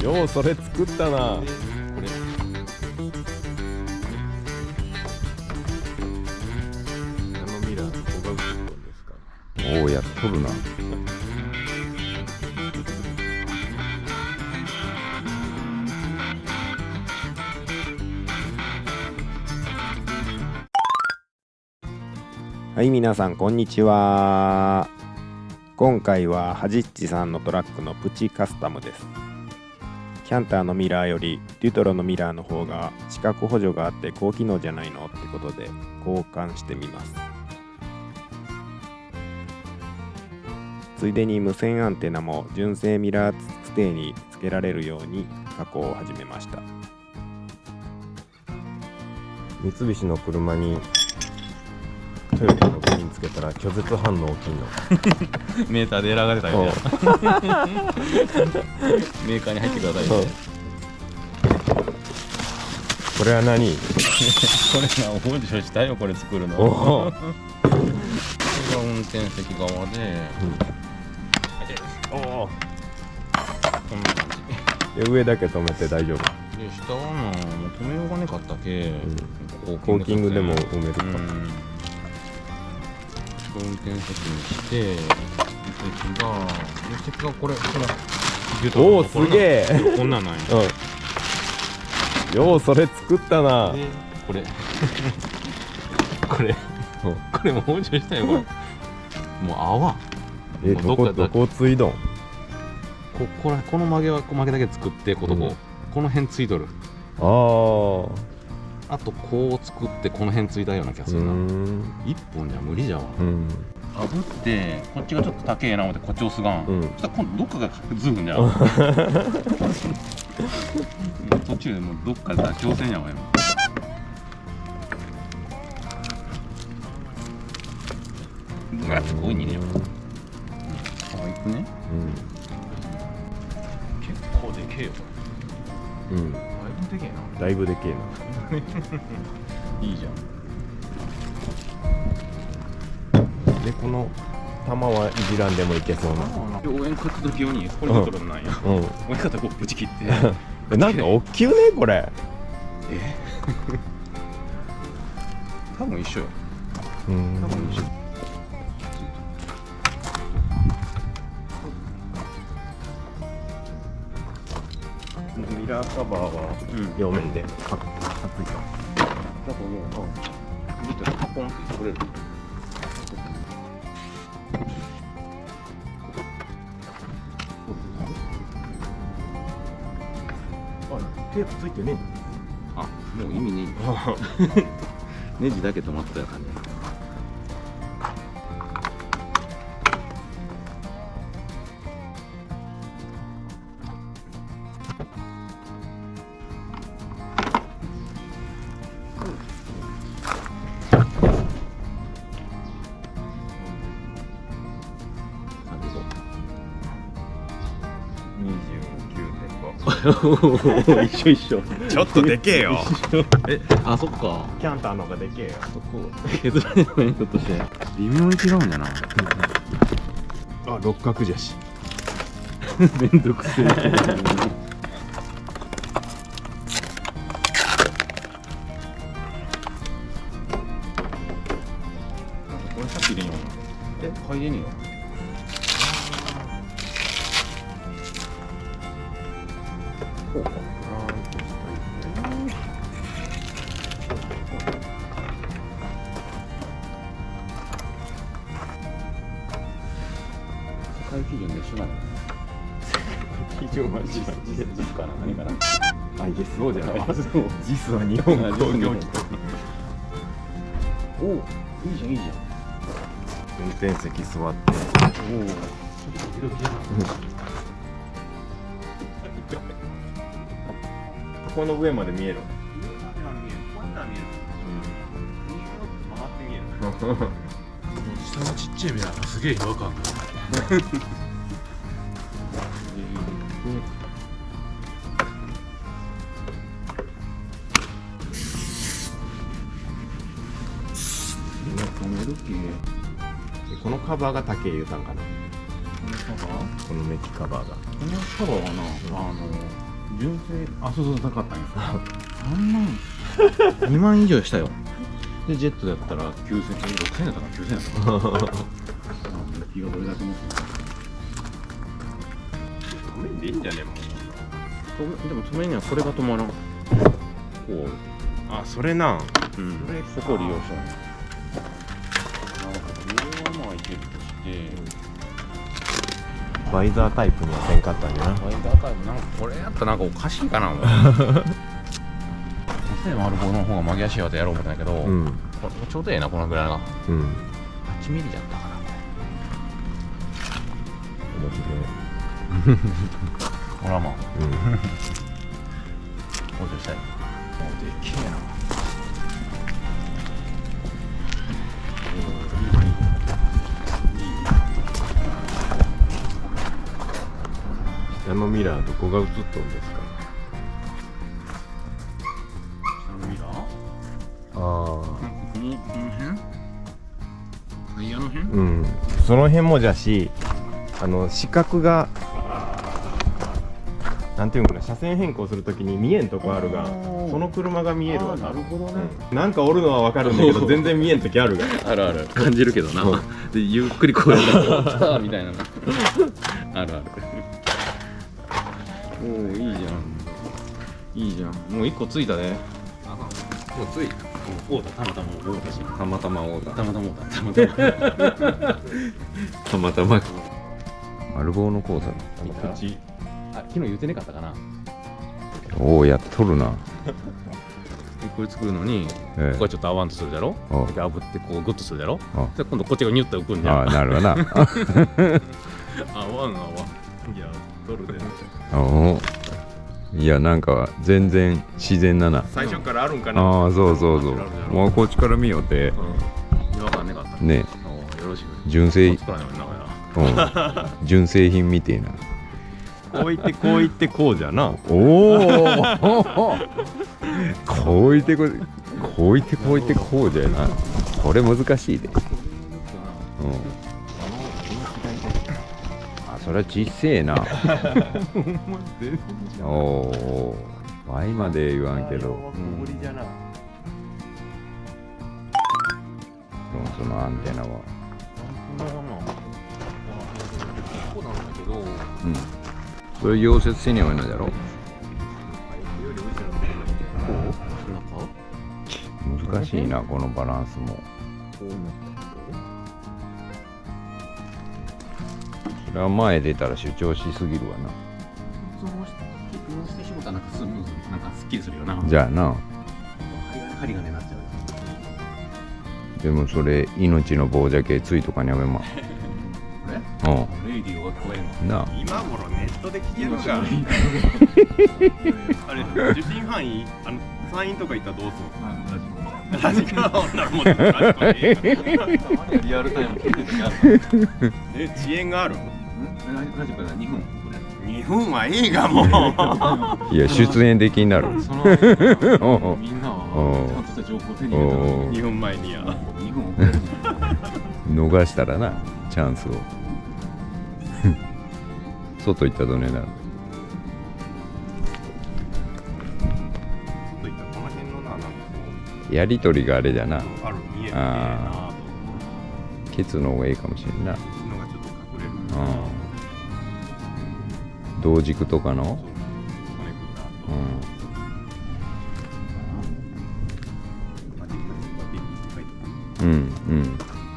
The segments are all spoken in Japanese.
ようそれ作ったな。これあのミラーどこが映っとんですか。おお、やっとるな。はい、皆さんこんにちは。今回ははじっちさんのトラックのプチカスタムです。キャンターのミラーよりデュトロのミラーの方が視覚補助があって高機能じゃないのってことで交換してみます。ついでに無線アンテナも純正ミラーステーにつけられるように加工を始めました。三菱の車にトヨタの部品つけたら拒絶反応起きんの。メーターでエラーが出たよね。メーカーに入ってくださいね。これは何？これな、補助したよ、これ作るの。おこれが運転席側で、お。こんな感じ。で上だけ止めて大丈夫。で下はもう止めようがねかったけ、コーキングでも埋めるか。運転席にして席がこれおお、すげえ。こんなんなんや。ようそれ作ったな。でこれこれも補助したよ、これ。もう泡。どこついどん。この曲げだけ作ってこの辺ついとる。あとこう作ってこの辺ついたような気がするな。一本じゃ無理じゃわ。あぶってこっちがちょっと高えな思ってこっち押すがん。そしたら今度どっかがずるんじゃん。途中でもうどっかで妥協せんやわよ。うわ、すごいにね。あ、いくね。結構でけえよ。だいぶでけえな。だいぶでけえな。いいじゃん。でこの玉はいじらんでもいけそうな。応援買った時用にこれどころなんや。応援買ったらこうぶち切って。なんか大きゅうねこれ。多分一緒よ。多分一緒。ミラーカバーは両面で貼っついた。だと思う。見てパコンって取れる。テープついてねあ、もう意味ねえ。ネジだけ止まったよ感じ。一緒。ちょっとでけえよ。あ、そっか。キャンターの方がでけえよ。そこ削られないのひょっとして微妙に違うんだな。あ、六角じゃし。めんどくせえ。これさっき入れんよ。入れねえよ。こうか。世界基準で一緒なの。基準は違う。実かな、何かな。あ、イエス。そうじゃない。そう。実は日本工業機。おお、いいじゃんいいじゃん。運転席座って。おお。この上まで見える。下のちっちゃいミラーがすげえ違和感が。このカバーが竹言うたんかな。このメッキカバーが。このカバーはな、純正そう高かったんです3万2万以上したよ。でジェットだったら9000円6000円だったか9000円だったか気がどれだけ持って止めんでいいんじゃねえもん。でも止めにはこれが止まらん。こうあ、それな。そこを利用したの。これはまあいけるとしてバイザータイプにはせんかったんやな。バイザータイプなんかこれやったらなんかおかしいかなもう2005の方が曲げ足やってやろう思ったんだけど、これちょうどええなこのぐらいが8ミリだったかな。ほらまあ補助したい。でけえな。下のミラーどこが映っとんですか？下のミラー？ああ。この辺？タイヤの辺？その辺もじゃし、視覚がなんていうのかな、車線変更するときに見えんとこあるが、その車が見えるわ。なるほどね。なんかおるのはわかるんだけど全然見えんときあるが。あるある感じるけどな。でゆっくりこうやったらみたいな。あるある。おおいいじゃん。いいじゃん。もう一個ついたね。もうついた。おうたたまたまおうたし。たまたまおうだ。たまたまおうた。たまたま。たまたま丸棒の交差口。昨日言うてねかったかな。おおやっとるな。これ作るのに、ここちょっと合わんとするだろ。で炙ってこうグッとするだろ。で今度こっちがニュッと浮くんじゃん。ああなるわな。合わん。いや、取るで。おお。いやなんか全然自然だな。最初からあるんかな。ああそうそうそう。もうこっちから見ようて。違和感ねかった。ね。よろしく。純正。作らないのな。純正品みてえな。こういってこういってこうじゃな。おお。こういってこうこういってこういってこうじゃな。これ難しいで。あそれは小せえな。おお。倍まで言わんけど。そのアンテナは。それ溶接せにゃいいのじゃろ。難しいなこのバランスも。それは前出たら主張しすぎるわな。してしもたらなんかスムーズなんかすっきりするよな。じゃあな。針金になっちゃう。でもそれ命の棒じゃけついとかにやめま。レイディオが怖いの。なあ。今頃ネットで聞けるが。あれ受信範囲山陰とか行ったらどうするの？ラジコなるもんね。リアルタイム聞いてるやつ。遅延がある？ラジコが2分。2分はいいがもう。いや出演的になる。そのみんなはちゃんとした情報を手に入れたのに2分前にや。2分遅れる。逃したらなチャンスを。外行ったらどねなる。この辺のな、なんかやりとりがあれじゃな。ある見えるあケツの方がいいかもしれんな。のがちょっと隠れる。同軸とかの。コネクタ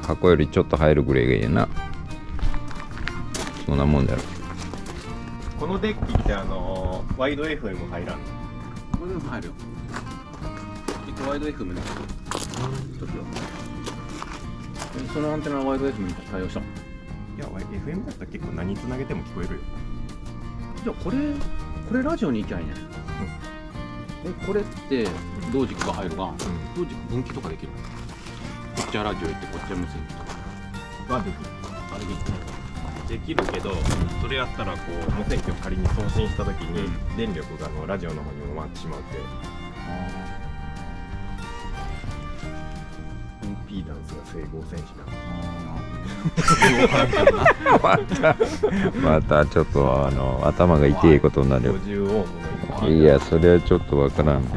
と。箱よりちょっと入るぐらいがいいな。そんなもんだろ。このデッキってワイド FM 入らんの？これでも入るよ。ワイド FM の時はそのアンテナはワイド FM に対応したの？いや、FM だったら結構何つなげても聞こえるよ。じゃあこれラジオに行きゃいいね。これって同軸が入るが、同軸分岐とかできる。こっちはラジオ行ってこっちは無線とか。はできる。できるけど、それやったらこう無線機を仮に送信したときに、電力がラジオの方にも回ってしまうて、インピーダンスが整合せんしな。またちょっと頭が痛いことになるよ。いやそれはちょっとわからんな。